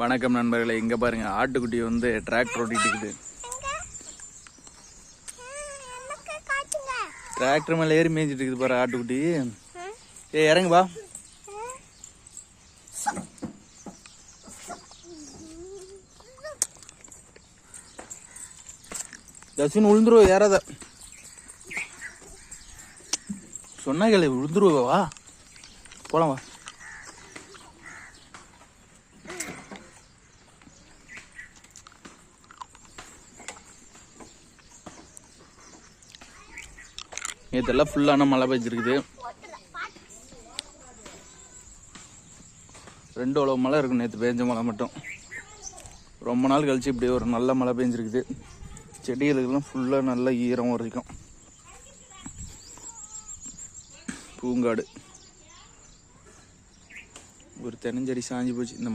வணக்கம் நண்பர்களே, இங்க பாருங்க ஆட்டுக்குட்டி வந்து டிராக்டர் ஓட்டிட்டு இருக்குது. டிராக்டர் மேல ஏறி மேய்ஞ்சிட்டு இருக்குது பாரு ஆட்டுக்குட்டி. இறங்கு வா. தசின் விழுந்துருவ, ஏறாத சொன்னா கேளு, விழுந்துருவ. வா போலாம் வா. நேற்றெல்லாம் ஃபுல்லான மழை பெஞ்சிருக்குது. 2 அளவு மழை இருக்கும். நேற்று பெஞ்ச மழை மட்டும் ரொம்ப நாள் கழிச்சு இப்படி ஒரு நல்ல மழை பெஞ்சிருக்குது. செடிகளுக்கெல்லாம் ஃபுல்லாக நல்ல ஈரம் வரைக்கும். பூங்காடு ஒரு தென்னஞ்செடி சாஞ்சி போச்சு. இந்த